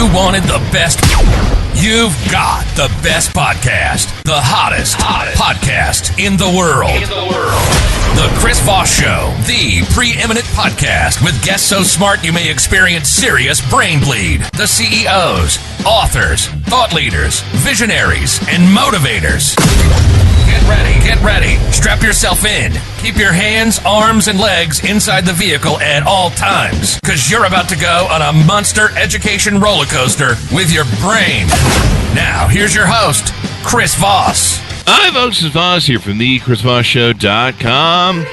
you wanted the best, you've got the best podcast. The hottest podcast in the world. The Chris Voss Show, the preeminent podcast with guests so smart you may experience serious brain bleed. The CEOs, authors, thought leaders, visionaries, and motivators. Get ready. Strap yourself in. Keep your hands, arms, and legs inside the vehicle at all times, because you're about to go on a monster education roller coaster with your brain. Now, here's your host, Chris Voss. Hi, folks. It's Voss here from thechrisvossshow.com.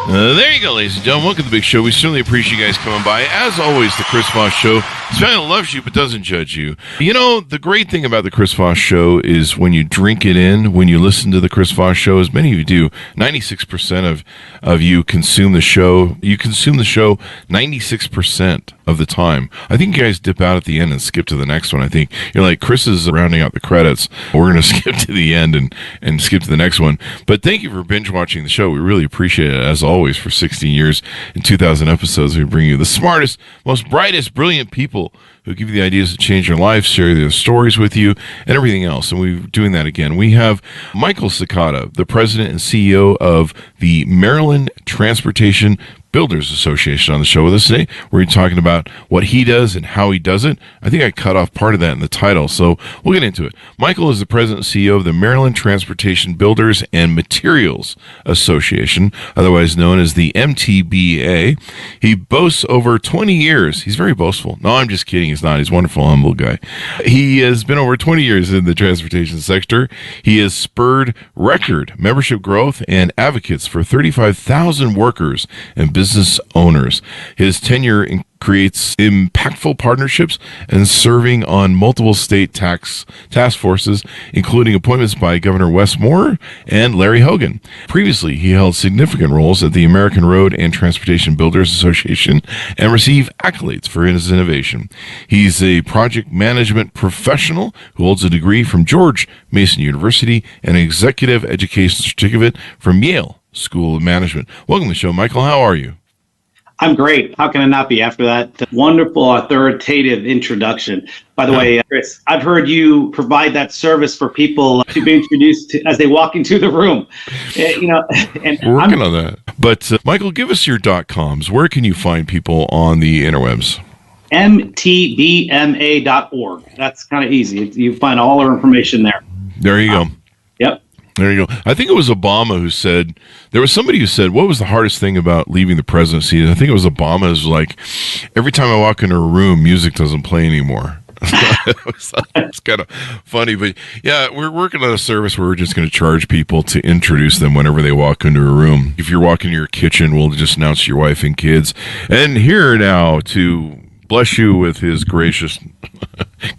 There you go, ladies and gentlemen. Welcome to the big show. We certainly appreciate you guys coming by. As always, the Chris Voss Show is family loves you but doesn't judge you. You know, the great thing about the Chris Voss Show is when you drink it in, when you listen to the Chris Voss Show, as many of you do, 96% of you consume the show. You consume the show 96% of the time. I think you guys dip out at the end and skip to the next one. I think you're like, Chris is rounding out the credits. We're going to skip to the end and skip to the next one. But thank you for binge watching the show. We really appreciate it. As always, for 16 years and 2,000 episodes, we bring you the smartest, most brightest, brilliant people who give you the ideas to change your life, share their stories with you, and everything else. And we're doing that again. We have Michael Sakata, the president and CEO of the Maryland Transportation Builders Association, on the show with us today. We're talking about what he does and how he does it. I think I cut off part of that in the title, so we'll get into it. Michael is the president and CEO of the Maryland Transportation Builders and Materials Association, otherwise known as the MTBA. He boasts over 20 years. He's very boastful. No, I'm just kidding. He's not. He's a wonderful, humble guy. He has been over 20 years in the transportation sector. He has spurred record membership growth and advocates for 35,000 workers and business owners. His tenure creates impactful partnerships and serving on multiple state task forces, including appointments by Governor Wes Moore and Larry Hogan. Previously, he held significant roles at the American Road and Transportation Builders Association and received accolades for his innovation. He's a project management professional who holds a degree from George Mason University and an executive education certificate from Yale School of Management. Welcome to the show, Michael. How are you? I'm great. How can I not be after that wonderful, authoritative introduction? By the way, Chris, I've heard you provide that service for people to be introduced to as they walk into the room. And we're working on that. But Michael, give us your .coms. Where can you find people on the interwebs? mtbma.org. That's kind of easy. You find all our information there. There you go. Yep. There you go. I think it was Obama who said, there was somebody who said, what was the hardest thing about leaving the presidency? And I think it was Obama. It was like, every time I walk into a room, music doesn't play anymore. It's kind of funny, but yeah, we're working on a service where we're just going to charge people to introduce them whenever they walk into a room. If you're walking to your kitchen, we'll just announce your wife and kids. And here now to bless you with his gracious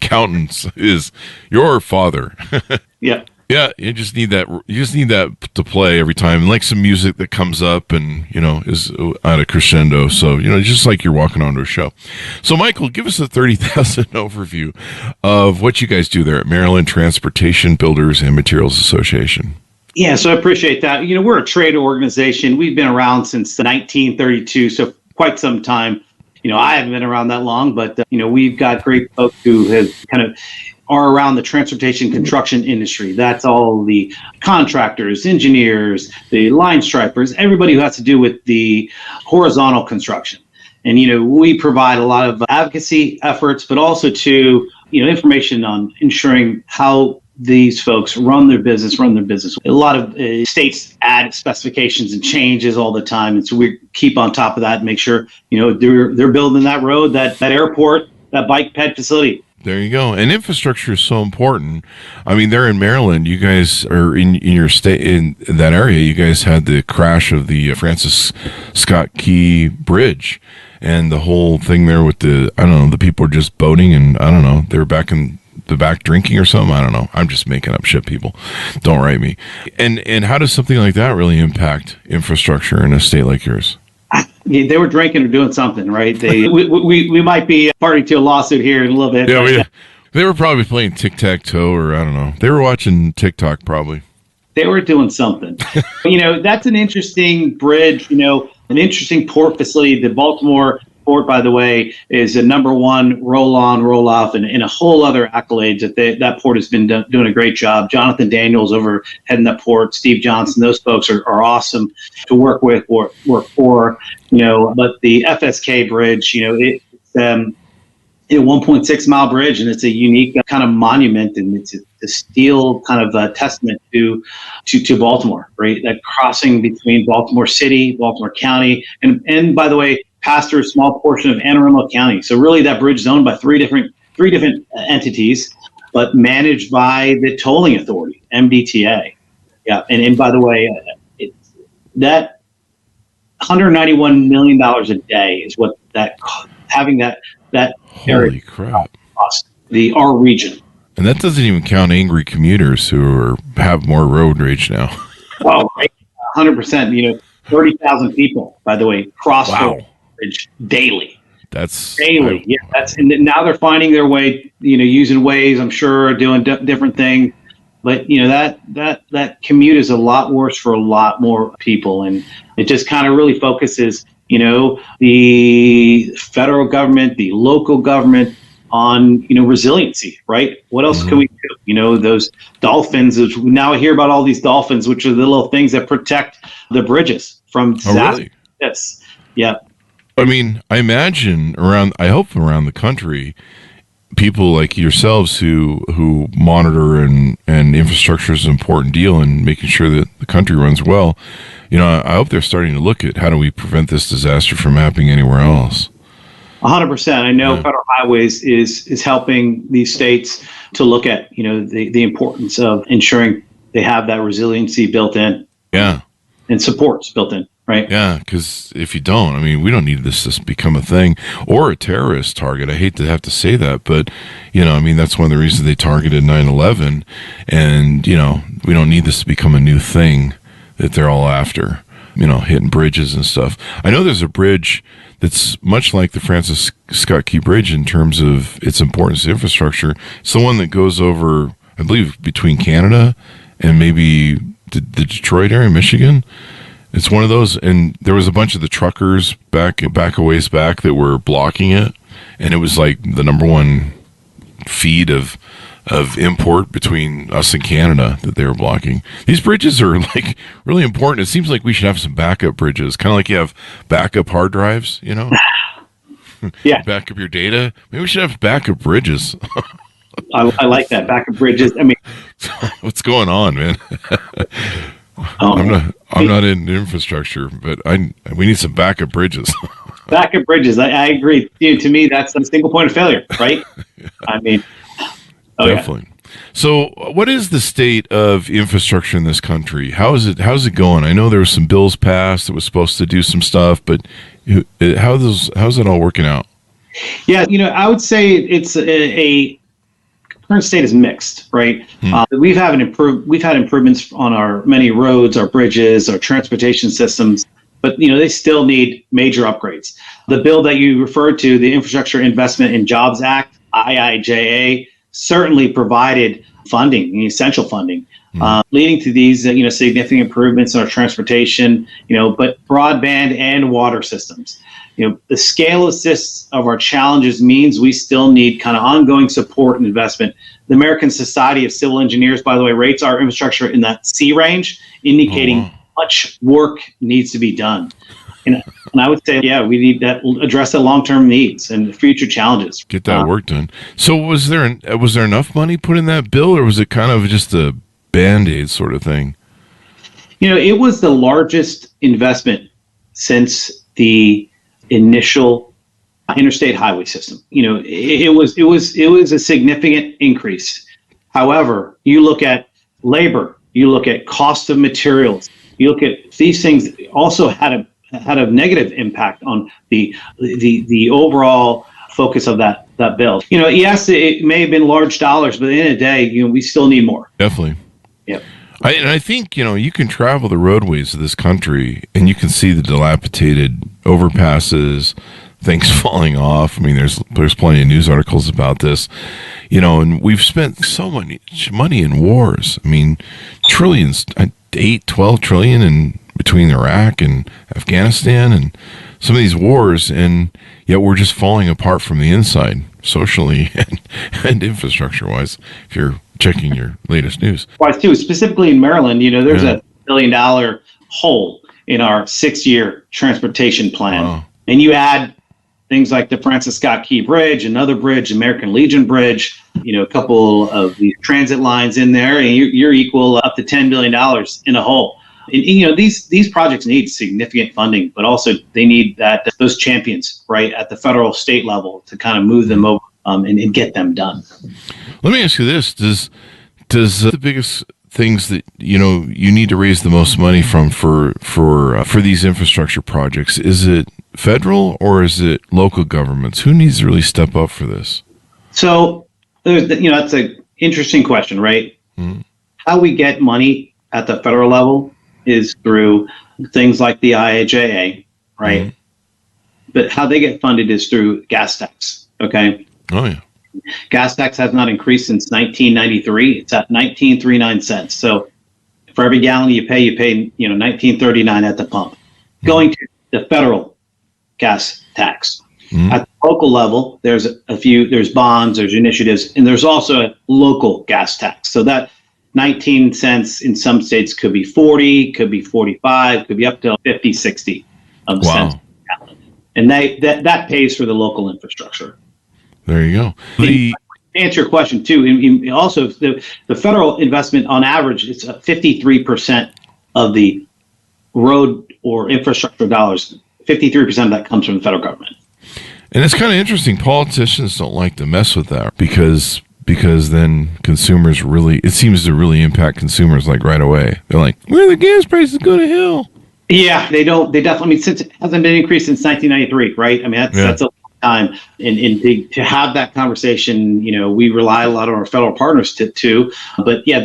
countenance is your father. Yeah. Yeah, you just need that. You just need that to play every time, like some music that comes up and is at a crescendo. So just like you're walking onto a show. So, Michael, give us a 30,000 overview of what you guys do there at Maryland Transportation Builders and Materials Association. Yeah, so I appreciate that. We're a trade organization. We've been around since 1932, so quite some time. I haven't been around that long, but we've got great folks who have kind of are around the transportation construction industry. That's all the contractors, engineers, the line stripers, everybody who has to do with the horizontal construction. And, we provide a lot of advocacy efforts, but also to, information on ensuring how these folks run their business. A lot of states add specifications and changes all the time. And so we keep on top of that and make sure, they're building that road, that airport, that bike ped facility. There you go. And infrastructure is so important. I mean, there in Maryland, you guys are in your state, in that area, you guys had the crash of the Francis Scott Key Bridge and the whole thing there with the people were just boating and they were back in the back drinking or something. I don't know. I'm just making up shit, people. Don't write me. And how does something like that really impact infrastructure in a state like yours? They were drinking or doing something, right? We might be party to a lawsuit here in a little bit. Yeah, they were probably playing tic-tac-toe or I don't know. They were watching TikTok probably. They were doing something. That's an interesting bridge, an interesting port facility, the Baltimore port, by the way, is a number one roll on, roll off, and a whole other accolades that port has been doing a great job. Jonathan Daniels over heading that port, Steve Johnson, those folks are awesome to work with, work for, but the FSK bridge, it's a 1.6 mile bridge, and it's a unique kind of monument, and it's a steel kind of a testament to Baltimore, right? That crossing between Baltimore City, Baltimore County, and by the way, passed through a small portion of Anne Arundel County. So really, that bridge is owned by three different entities, but managed by the tolling authority, MDTA. Yeah, and by the way, that $191 million a day is what having that holy crap cost our region. And that doesn't even count angry commuters who have more road rage now. Oh, right. 100%. 30,000 people, by the way, cross the bridge daily. That's daily. And now they're finding their way, using Waze, I'm sure, doing different things. But that commute is a lot worse for a lot more people, and it just kind of really focuses, the federal government, the local government on resiliency, right? What else can we do? Those dolphins. Now I hear about all these dolphins, which are the little things that protect the bridges from disaster. Oh, really? Yes. Yeah. I mean, I imagine around the country, people like yourselves who monitor and infrastructure is an important deal in making sure that the country runs well. I hope they're starting to look at how do we prevent this disaster from happening anywhere else. 100%. I know Federal Highways is helping these states to look at the importance of ensuring they have that resiliency built in. Yeah. And supports built in. Right. Yeah, because if you don't, we don't need this to become a thing or a terrorist target. I hate to have to say that, but, that's one of the reasons they targeted 9/11. And, we don't need this to become a new thing that they're all after, hitting bridges and stuff. I know there's a bridge that's much like the Francis Scott Key Bridge in terms of its importance to infrastructure. It's the one that goes over, I believe, between Canada and maybe the Detroit area, Michigan. It's one of those, and there was a bunch of the truckers back a ways back that were blocking it, and it was like the number one feed of import between us and Canada that they were blocking. These bridges are like really important. It seems like we should have some backup bridges, kind of like you have backup hard drives, Yeah. Back up your data. Maybe we should have backup bridges. I like that, backup bridges. What's going on, man? I'm not in infrastructure, but we need some backup bridges. Backup bridges. I agree. To me, that's the single point of failure, right? Definitely. Yeah. So, what is the state of infrastructure in this country? How's it going? I know there were some bills passed that was supposed to do some stuff, but how's it all working out? Yeah, I would say it's a current state is mixed, right? We've had improvements on our many roads, our bridges, our transportation systems, but they still need major upgrades. The bill that you referred to, the Infrastructure Investment and Jobs Act, IIJA, certainly provided funding, essential funding, leading to these significant improvements in our transportation, but broadband and water systems. The scale of our challenges means we still need kind of ongoing support and investment. The American Society of Civil Engineers, by the way, rates our infrastructure in that C range, indicating much work needs to be done. And I would say, we need that address the long-term needs and future challenges. Get that work done. So was there enough money put in that bill, or was it kind of just a Band-Aid sort of thing? It was the largest investment since the initial interstate highway system. It was a significant increase. However, you look at labor, you look at cost of materials, you look at these things also had a negative impact on the overall focus of that bill. Yes, it may have been large dollars, but at the end of the day, we still need more. Definitely. Yeah. I think, you can travel the roadways of this country and you can see the dilapidated overpasses, things falling off. There's plenty of news articles about this, and we've spent so much money in wars. Trillions, 8, 12 trillion in between Iraq and Afghanistan and some of these wars, and yet we're just falling apart from the inside, socially and infrastructure-wise, if you're checking your latest news. Wise too, specifically in Maryland, there's a $1 billion hole in our 6-year transportation plan. Wow. And you add things like the Francis Scott Key Bridge, another bridge, American Legion Bridge, a couple of these transit lines in there, and you're equal up to $10 billion in a hole. And, these projects need significant funding, but also they need those champions, right, at the federal, state level to kind of move them over and get them done. Let me ask you this: Does the biggest things that you need to raise the most money from for these infrastructure projects, is it federal or is it local governments? Who needs to really step up for this? So, that's an interesting question, right? Mm-hmm. How we get money at the federal level is through things like the IIJA, right? Mm-hmm. But how they get funded is through gas tax, okay? Oh, yeah. Gas tax has not increased since 1993. It's at 19.39 cents. So for every gallon you pay 19.39 at the pump. Mm-hmm. Going to the federal gas tax. Mm-hmm. At the local level, there's there's bonds, there's initiatives, and there's also a local gas tax. So that 19 cents in some states could be 40, could be 45, could be up to 50, 60 cents. And that pays for the local infrastructure. There you go. To answer your question too, also the federal investment on average, it's 53% of the road or infrastructure dollars. 53% of that comes from the federal government. And it's kind of interesting. Politicians don't like to mess with that because then consumers it seems to really impact consumers like right away. They're like, where are the gas prices go to hell? Yeah, they don't. They definitely. Since it hasn't been increased since 1993, right? I mean, that's a long time. And to have that conversation, we rely a lot on our federal partners to. But yeah,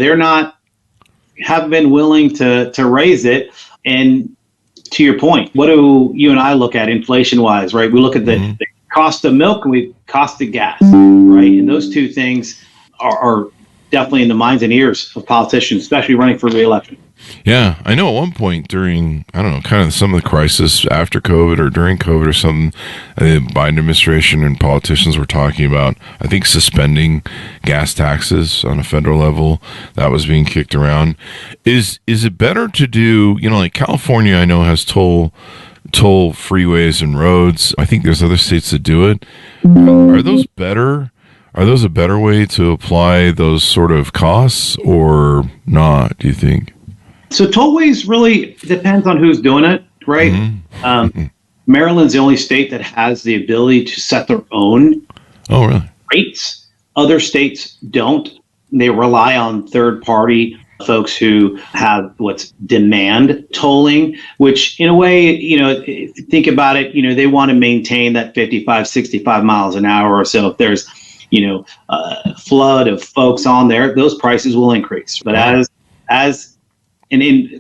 haven't been willing to raise it. And to your point, what do you and I look at inflation-wise, right? We look at the cost of milk and we cost of gas, right? And those two things are definitely in the minds and ears of politicians, especially running for re-election. Yeah, I know at one point during, kind of some of the crisis after COVID or during COVID or something, the Biden administration and politicians were talking about, I think, suspending gas taxes on a federal level. That was being kicked around. Is it better to do, like California, I know, has toll freeways and roads. I think there's other states that do it. Are those better? Are those a better way to apply those sort of costs or not, do you think? So tollways really depends on who's doing it, right? Mm-hmm. Maryland's the only state that has the ability to set their own rates. Other states don't. They rely on third-party folks who have what's demand tolling, which in a way, if you think about it, they want to maintain that 55, 65 miles an hour or so. If there's, a flood of folks on there, those prices will increase. But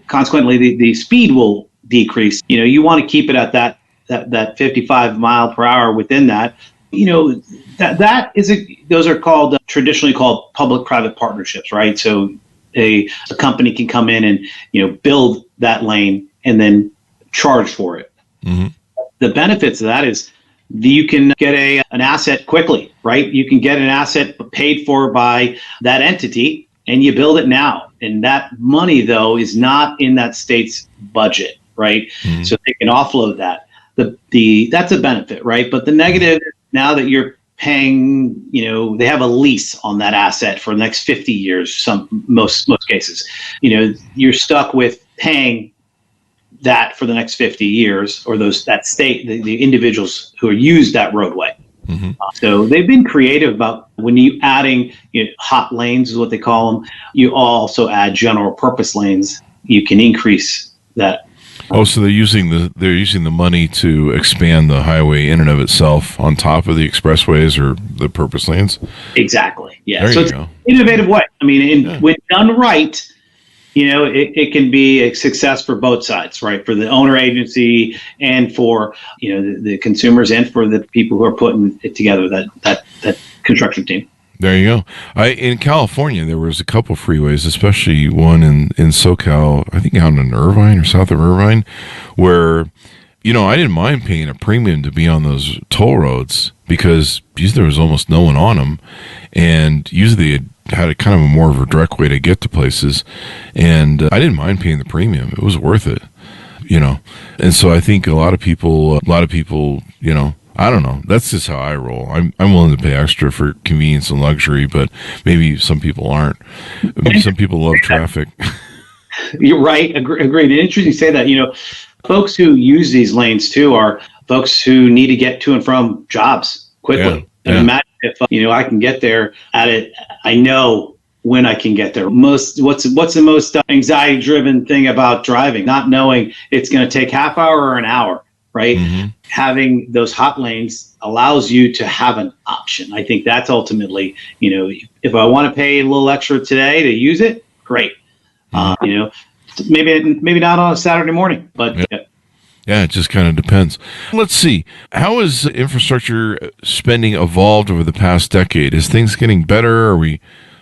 consequently, the speed will decrease. You want to keep it at that 55 mile per hour within that. Those are called traditionally called public-private partnerships, right? So a company can come in and build that lane and then charge for it. Mm-hmm. The benefits of that is you can get an asset quickly, right? You can get an asset paid for by that entity and you build it now. And that money, though, is not in that state's budget, right? Mm-hmm. So they can offload that. That's a benefit, right? But the negative, now that you're paying, they have a lease on that asset for the next 50 years, most cases. You're stuck with paying that for the next 50 years, or that state, the individuals who use that roadway. Mm-hmm. So they've been creative about when you adding hot lanes is what they call them. You also add general purpose lanes. You can increase that. Oh, so they're using the money to expand the highway in and of itself on top of the expressways or the purpose lanes. Exactly. Yeah. There so you it's go. an innovative way. I mean, when done right, it can be a success for both sides, right? For the owner agency and for, the consumers and for the people who are putting it together, that construction team. There you go. In California, there was a couple freeways, especially one in SoCal, I think out in Irvine or south of Irvine, where, I didn't mind paying a premium to be on those toll roads because there was almost no one on them. And usually it had a kind of a more of a direct way to get to places. And I didn't mind paying the premium. It was worth it, And so I think a lot of people, I don't know. That's just how I roll. I'm willing to pay extra for convenience and luxury, but maybe some people aren't. Maybe some people love traffic. You're right. Agreed. And interesting you say that. Folks who use these lanes too are folks who need to get to and from jobs quickly. Yeah. And imagine if I can get there at it. I know when I can get there. What's the most anxiety-driven thing about driving? Not knowing it's going to take half hour or an hour. Right? Mm-hmm. Having those hot lanes allows you to have an option. I think that's ultimately, if I want to pay a little extra today to use it, great. Maybe not on a Saturday morning, but yeah, it just kind of depends. Let's see. How has infrastructure spending evolved over the past decade? Is things getting better? Are we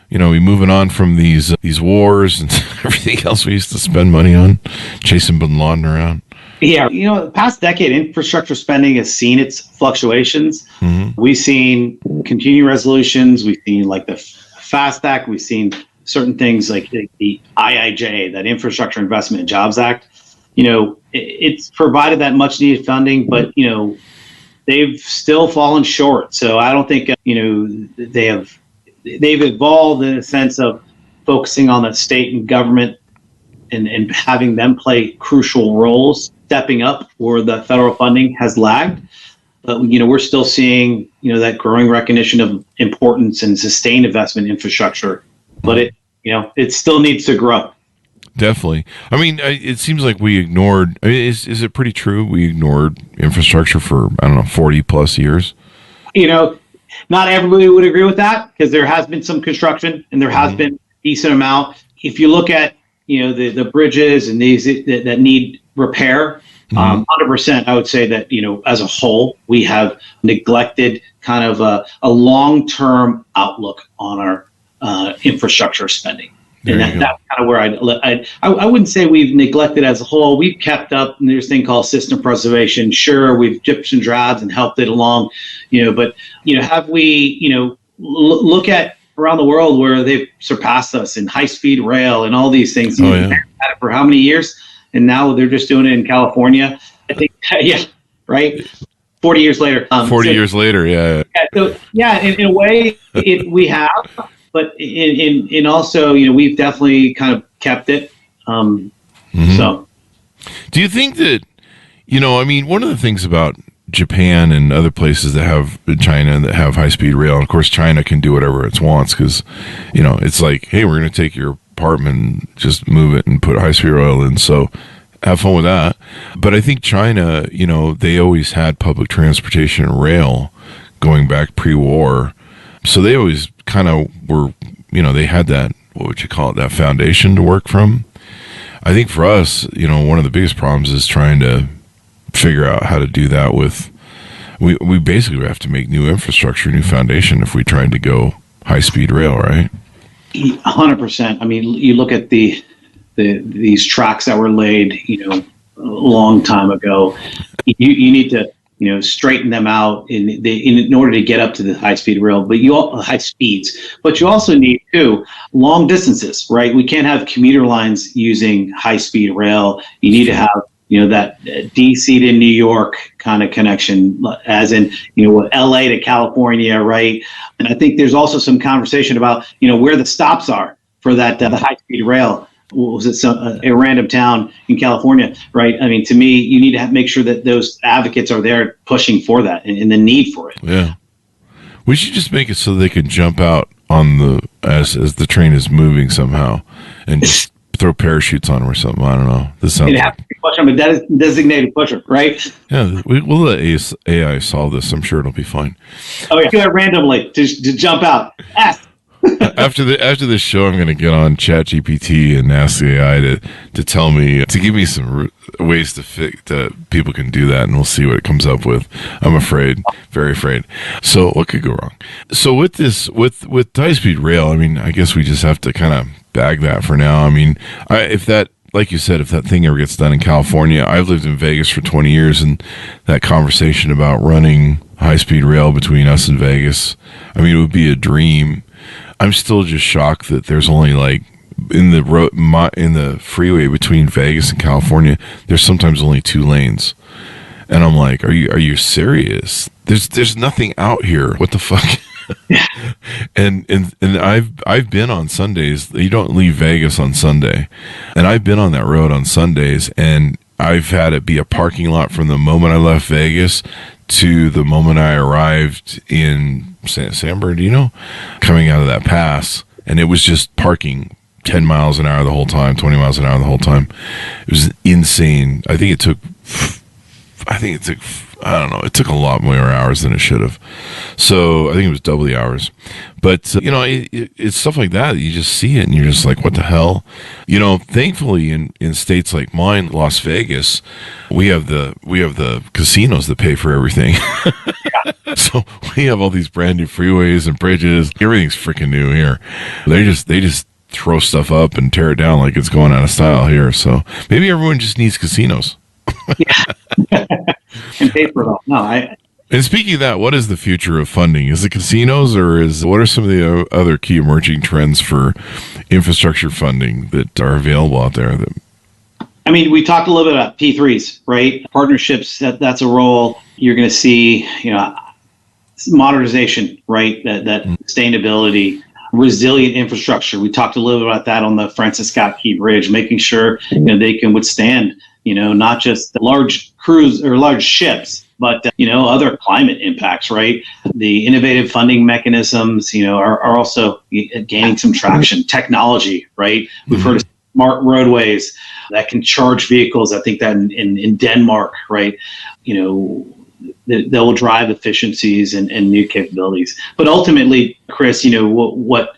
moving on from these wars and everything else we used to spend money on, chasing bin Laden around? Yeah, the past decade, infrastructure spending has seen its fluctuations. Mm-hmm. We've seen continuing resolutions. We've seen like the FAST Act. We've seen certain things like the IIJA, that Infrastructure Investment and Jobs Act. It's provided that much needed funding, but they've still fallen short. So I don't think they've evolved in a sense of focusing on the state and government and having them play crucial roles. Stepping up where the federal funding has lagged. But, we're still seeing, that growing recognition of importance and sustained investment in infrastructure. But it still needs to grow. Definitely. I mean, it seems like we ignored, is it pretty true? We ignored infrastructure for, 40 plus years. Not everybody would agree with that because there has been some construction and there has been a decent amount. If you look at, the bridges and these that need repair, 100%, I would say that, as a whole, we have neglected kind of a long-term outlook on our infrastructure spending. And that's kind of where I wouldn't say we've neglected as a whole. We've kept up, and there's a thing called system preservation. Sure, we've drips and drabs and helped it along, but, have we, look at around the world where they've surpassed us in high-speed rail and all these things. Oh, yeah. Had it for how many years? And now they're just doing it in California. I think, right? 40 years later. 40 years later, yeah. So, in a way, we have, but in also, we've definitely kind of kept it. So. Do you think that, one of the things about Japan and other places that have China that have high-speed rail, and of course China can do whatever it wants because, it's like, hey, we're going to take your apartment and just move it and put high-speed rail in, so have fun with that. But I think China, they always had public transportation and rail going back pre-war, so they always kind of were, they had that, what would you call it, that foundation to work from. I think for us, one of the biggest problems is trying to figure out how to do that with, we basically have to make new infrastructure, new foundation if we tried to go high-speed rail, right? 100%. I mean, you look at these tracks that were laid, a long time ago. You need to, straighten them out in order to get up to the high-speed rail, but high speeds. But you also need long distances, right? We can't have commuter lines using high-speed rail. You need to have that DC to New York kind of connection, as in, LA to California, right? And I think there's also some conversation about, where the stops are for that, the high-speed rail. Was it a random town in California, right? I mean, to me, you need to make sure that those advocates are there pushing for that and the need for it. Yeah. We should just make it so they can jump out on as the train is moving somehow and just throw parachutes on them or something. I don't know. This sounds have to push them, a designated pusher, right? Yeah, we'll let AI solve this. I'm sure it'll be fine. Oh yeah, do it randomly to jump out. After this show, I'm going to get on ChatGPT and ask the AI to tell me, to give me some ways that people can do that, and we'll see what it comes up with. I'm afraid, very afraid. So what could go wrong? So with this, with high-speed rail, I mean, I guess we just have to kind of bag that for now. I mean, like you said, if that thing ever gets done in California, I've lived in Vegas for 20 years, and that conversation about running high-speed rail between us and Vegas, I mean, it would be a dream. I'm still just shocked that there's only like in the freeway between Vegas and California, there's sometimes only 2 lanes, and I'm like, are you serious? There's nothing out here. What the fuck? and I've been on Sundays. You don't leave Vegas on Sunday, and I've been on that road on Sundays, and I've had it be a parking lot from the moment I left Vegas to the moment I arrived in San Bernardino, coming out of that pass, and it was just parking 10 miles an hour the whole time, 20 miles an hour the whole time. It was insane. I think it took, I don't know, it took a lot more hours than it should have. So I think it was double the hours. But, it's stuff like that. You just see it and you're just like, what the hell? Thankfully in states like mine, Las Vegas, we have the casinos that pay for everything. So we have all these brand new freeways and bridges. Everything's freaking new here. They just throw stuff up and tear it down like it's going out of style here. So maybe everyone just needs casinos. Yeah. And pay for it all. No, And speaking of that, what is the future of funding? Is it casinos, or what are some of the other key emerging trends for infrastructure funding that are available out there? I mean, we talked a little bit about P3s, right? Partnerships, that's a role. You're going to see, modernization, right? That sustainability, resilient infrastructure. We talked a little bit about that on the Francis Scott Key Bridge, making sure they can withstand, not just the large cruise or large ships, but other climate impacts, right? The innovative funding mechanisms, are also gaining some traction. Technology, right? We've heard of smart roadways that can charge vehicles. I think that in Denmark, right? That will drive efficiencies and new capabilities. But ultimately, Chris, what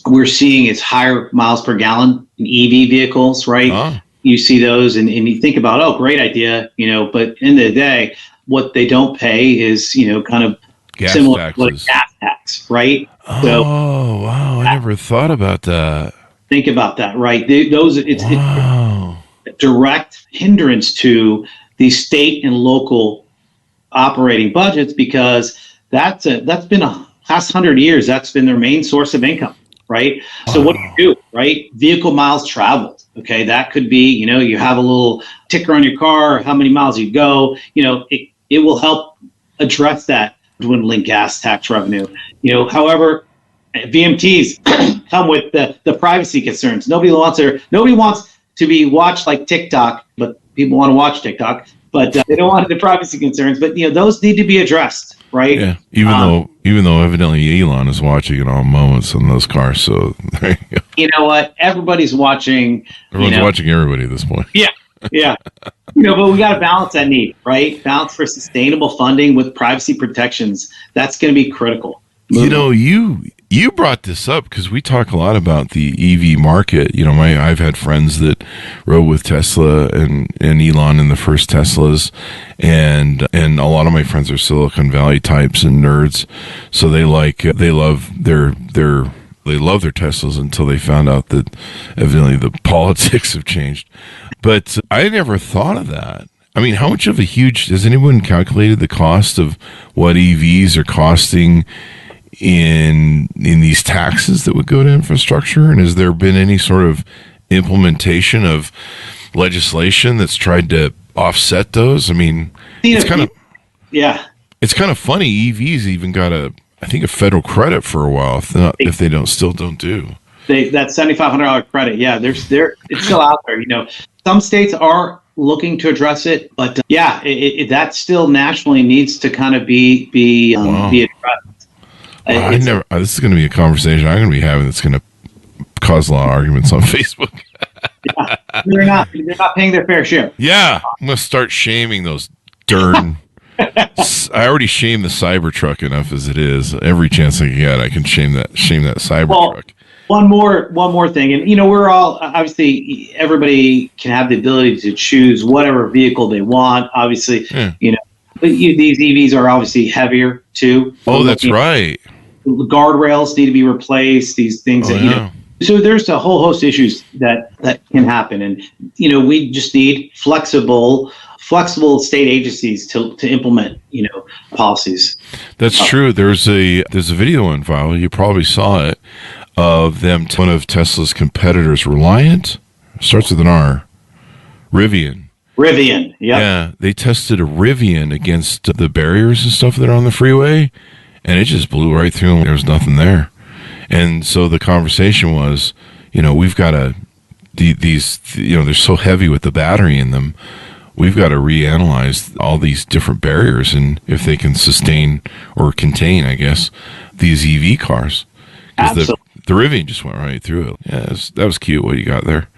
we're seeing is higher miles per gallon in EV vehicles, right? Oh. You see those and you think about, great idea, but in the day, what they don't pay is, kind of gas similar taxes. to like gas tax, right? Oh, wow. I never thought about that. Think about that, right? It's a direct hindrance to the state and local operating budgets, because that's been past 100 years. That's been their main source of income, right? So what do you do, right? Vehicle miles traveled. Okay, that could be, you have a little ticker on your car, how many miles you go. It will help address that dwindling gas tax revenue. However, VMTs come with the privacy concerns. Nobody wants to be watched like TikTok, but people want to watch TikTok. But they don't want the privacy concerns. But those need to be addressed, right? Yeah. Even though evidently Elon is watching it all moments on those cars. So there you go. You know what? Everybody's watching. Everyone's watching everybody at this point. Yeah. Yeah. But we got to balance that need, right? Balance for sustainable funding with privacy protections. That's going to be critical. You brought this up because we talk a lot about the EV market. I've had friends that rode with Tesla and Elon in the first Teslas, and a lot of my friends are Silicon Valley types and nerds, so they love their Teslas until they found out that evidently the politics have changed. But I never thought of that. I mean, how much of has anyone calculated the cost of what EVs are costing in these taxes that would go to infrastructure? And has there been any sort of implementation of legislation that's tried to offset those? I mean, it's kind of funny. EVs even got a federal credit for a while if they don't do. That $7,500 credit. Yeah, it's still out there. Some states are looking to address it, but that still nationally needs to kind of be addressed. This is going to be a conversation I'm going to be having that's going to cause a lot of arguments on Facebook. Yeah, they're not paying their fair share. Yeah, I'm going to start shaming those darn I already shame the Cybertruck enough as it is. Every chance I get, I can shame that Cybertruck. Well, one more thing, and we're all obviously everybody can have the ability to choose whatever vehicle they want. Obviously, but these EVs are obviously heavier too. Oh, that's right. Guardrails need to be replaced. These things so there's a whole host of issues that can happen, and we just need flexible state agencies to implement policies. That's true. There's a video on file. You probably saw it of them. One of Tesla's competitors, Reliant, starts with an R. Rivian. Yeah. They tested a Rivian against the barriers and stuff that are on the freeway, and it just blew right through them. There was nothing there. And so the conversation was, we've got to, these, they're so heavy with the battery in them, we've got to reanalyze all these different barriers and if they can sustain or contain, I guess, these EV cars. Because the Rivian just went right through it. Yeah, that was cute what you got there.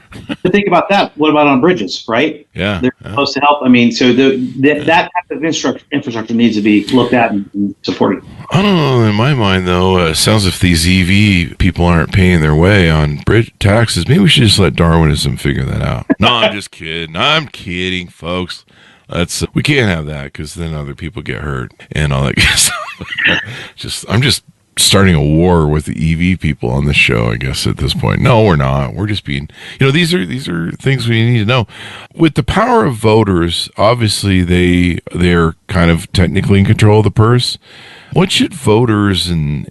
To think about that, what about on bridges, right? Yeah. They're supposed to help. So that type of infrastructure needs to be looked at and supported. I don't know. In my mind, though, it sounds if these EV people aren't paying their way on bridge taxes, maybe we should just let Darwinism figure that out. No, I'm just kidding. I'm kidding, folks. We can't have that because then other people get hurt and all that stuff. I'm just starting a war with the EV people on this show, I guess, at this point. No, we're not. We're just being, these are things we need to know. With the power of voters, obviously they're kind of technically in control of the purse. What should voters and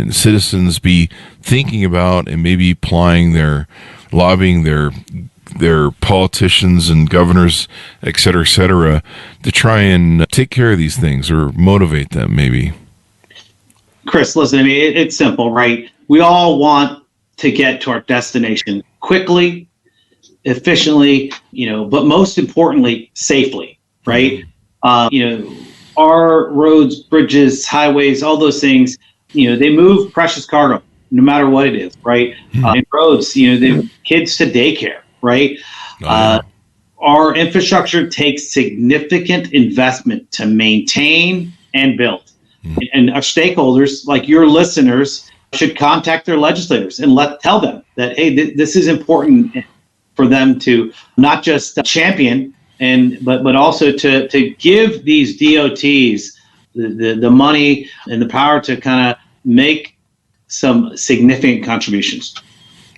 citizens be thinking about and maybe lobbying their politicians and governors, et cetera, to try and take care of these things or motivate them maybe? Chris, listen, it's simple, right? We all want to get to our destination quickly, efficiently, but most importantly, safely, right? Our roads, bridges, highways, all those things, they move precious cargo, no matter what it is, right? In roads, the kids to daycare, right? Our infrastructure takes significant investment to maintain and build. And our stakeholders, like your listeners, should contact their legislators and tell them that, hey, this is important for them to not just champion but also to give these DOTs the money and the power to kind of make some significant contributions.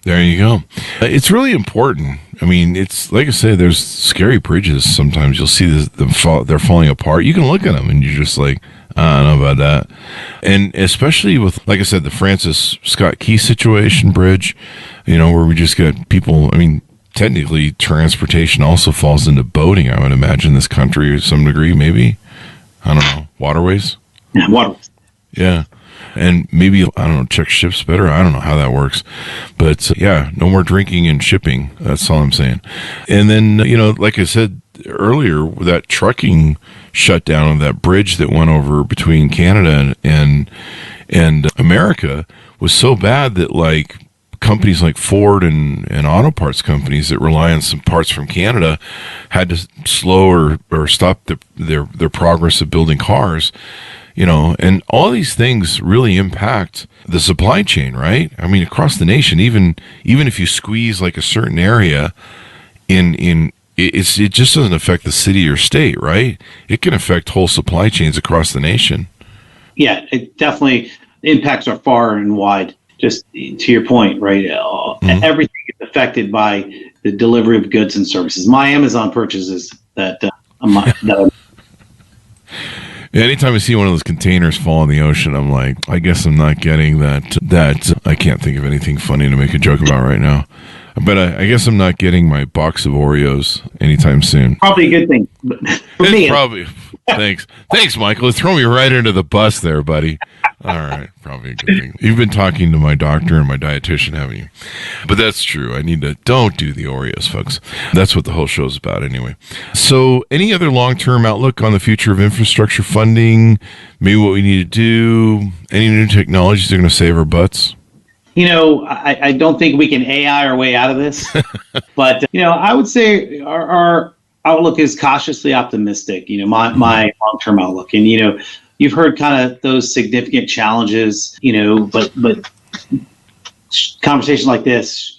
There you go. It's really important. It's like I said, there's scary bridges. Sometimes you'll see they're falling apart. You can look at them and you're just like, I don't know about that. And especially with, like I said, the Francis Scott Key situation bridge, where we just got people, technically transportation also falls into boating, I would imagine, this country to some degree, maybe. I don't know. Waterways? Yeah, waterways. Yeah. And maybe, I don't know, check ships better. I don't know how that works. But no more drinking and shipping. That's all I'm saying. And then, like I said earlier, that trucking shutdown of that bridge that went over between Canada and America was so bad that companies like Ford and auto parts companies that rely on some parts from Canada had to slow or stop their progress of building cars. And all these things really impact the supply chain, right? Across the nation, even if you squeeze a certain area it just doesn't affect the city or state, right? It can affect whole supply chains across the nation. Yeah, it definitely impacts are far and wide. Just to your point, right? Everything is affected by the delivery of goods and services. My Amazon purchases that anytime I see one of those containers fall in the ocean, I'm like, I guess I'm not getting that. I can't think of anything funny to make a joke about right now. But I guess I'm not getting my box of Oreos anytime soon. Probably a good thing. For me, probably. Thanks, Michael. Throw me right into the bus there, buddy. All right, probably a good thing. You've been talking to my doctor and my dietitian, haven't you? But that's true. Don't do the Oreos, folks. That's what the whole show's about anyway. So any other long-term outlook on the future of infrastructure funding, maybe what we need to do, any new technologies that are going to save our butts? I don't think we can AI our way out of this, but I would say our outlook is cautiously optimistic. My long-term outlook, and you've heard kind of those significant challenges. But conversations like this,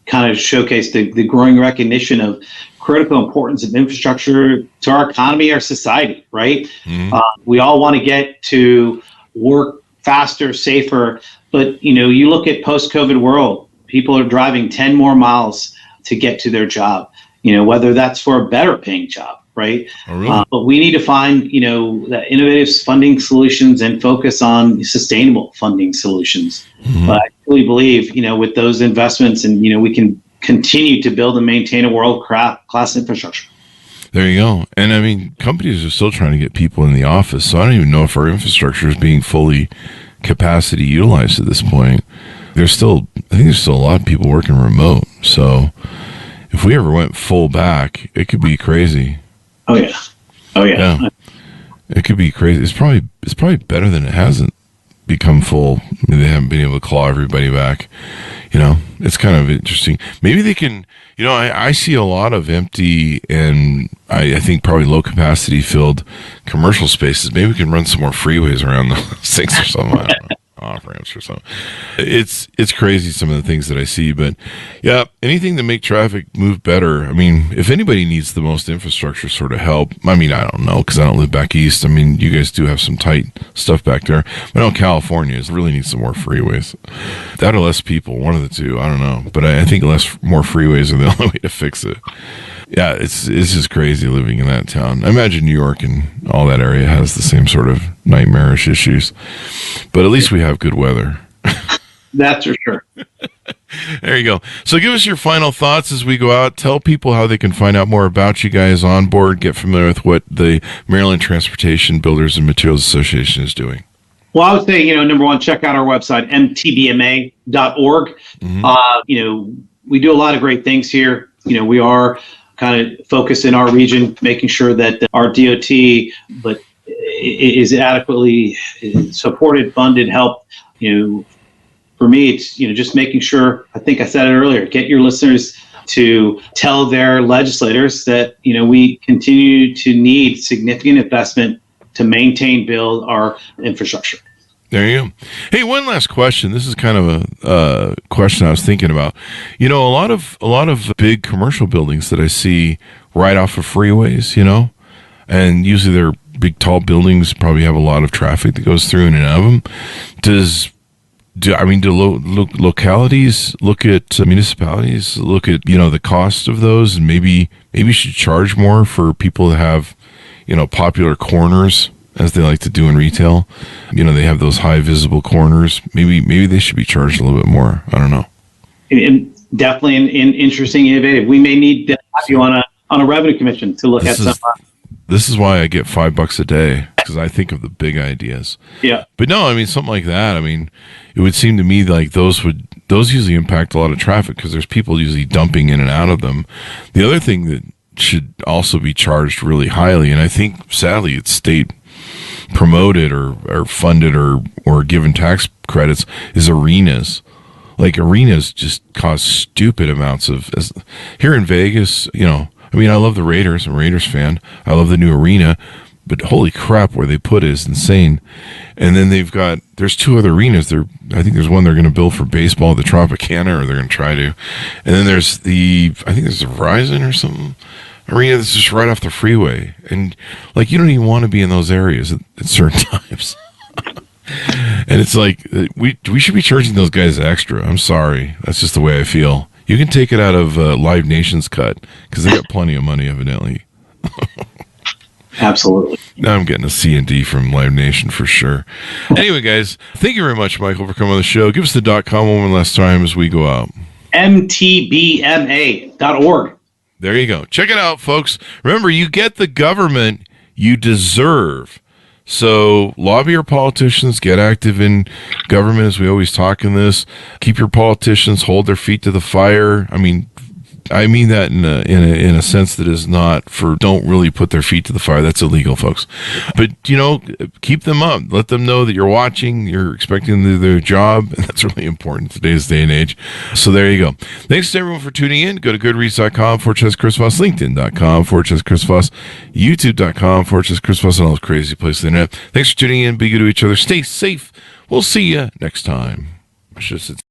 kind of showcase the growing recognition of critical importance of infrastructure to our economy, our society. Right? Mm-hmm. We all want to get to work faster, safer, but you look at post-COVID world, people are driving 10 more miles to get to their job. Whether that's for a better paying job, right? Oh, really? But we need to find, that innovative funding solutions and focus on sustainable funding solutions. Mm-hmm. But I really believe, with those investments and, we can continue to build and maintain a world-class infrastructure. There you go. And I mean, companies are still trying to get people in the office. So I don't even know if our infrastructure is being fully capacity utilized at this point. I think there's still a lot of people working remote. So if we ever went full back, it could be crazy. Oh yeah. It could be crazy. It's probably better than it hasn't become full. I mean, they haven't been able to claw everybody back. It's kind of interesting. Maybe they can. I see a lot of empty and I think probably low capacity filled commercial spaces. Maybe we can run some more freeways around those things or something. I don't know. Off ramps or something. It's crazy, some of the things that I see, but yeah, anything to make traffic move better. I mean, if anybody needs the most infrastructure sort of help, I mean, I don't know, because I don't live back east. I mean, you guys do have some tight stuff back there. But I know California really needs some more freeways. That or less people, one of the two. I don't know, but I think more freeways are the only way to fix it. Yeah, it's just crazy living in that town. I imagine New York and all that area has the same sort of nightmarish issues, but at least we have good weather. That's for sure. There you go. So give us your final thoughts as we go out. Tell people how they can find out more about you guys on board, get familiar with what the Maryland Transportation Builders and Materials Association is doing. Well, I would say, number one, check out our website, mtbma.org. Mm-hmm. We do a lot of great things here. We are kind of focused in our region, making sure that our DOT is adequately supported, funded, helped. For me, it's just making sure. I think I said it earlier. Get your listeners to tell their legislators that we continue to need significant investment to maintain, build our infrastructure. There you go. Hey, one last question. This is kind of a question I was thinking about. A lot of big commercial buildings that I see right off of freeways, and usually they're big, tall buildings, probably have a lot of traffic that goes through in and out of them. Do localities look at municipalities look at the cost of those, and maybe should charge more for people that have popular corners, as they like to do in retail? They have those high visible corners. Maybe they should be charged a little bit more. I don't know. And definitely an interesting, innovative. We may need to have you on a revenue commission to look at some. This is why I get $5 a day, because I think of the big ideas. Yeah. But no, I mean, something like that. I mean, it would seem to me like those usually impact a lot of traffic because there's people usually dumping in and out of them. The other thing that should also be charged really highly, and I think sadly it's state promoted or funded or given tax credits, is arenas. Like arenas just cost stupid amounts of, here in Vegas, I love the Raiders. I'm a Raiders fan. I love the new arena, but holy crap, where they put it is insane. And then there's two other arenas. I think there's one they're going to build for baseball, the Tropicana, or they're going to try to. And then there's the Verizon or something arena that's just right off the freeway. And you don't even want to be in those areas at certain times. And it's like, we should be charging those guys extra. I'm sorry. That's just the way I feel. You can take it out of Live Nation's cut because they got plenty of money, evidently. Absolutely. Now I'm getting a C&D from Live Nation for sure. Anyway, guys, thank you very much, Michael, for coming on the show. Give us the .com one last time as we go out. mtbma.org. There you go. Check it out, folks. Remember, you get the government you deserve. So lobby your politicians, get active in government, as we always talk in this. Keep your politicians, hold their feet to the fire. I mean, I mean that in a sense that is not for don't really put their feet to the fire. That's illegal, folks. But, keep them up. Let them know that you're watching, you're expecting them to do their job, and that's really important in today's day and age. So there you go. Thanks to everyone for tuning in. Go to goodreads.com/Chris Voss, LinkedIn.com/Chris Voss, YouTube.com/Chris Voss, and all those crazy places on the internet. Thanks for tuning in. Be good to each other. Stay safe. We'll see you next time. I should have said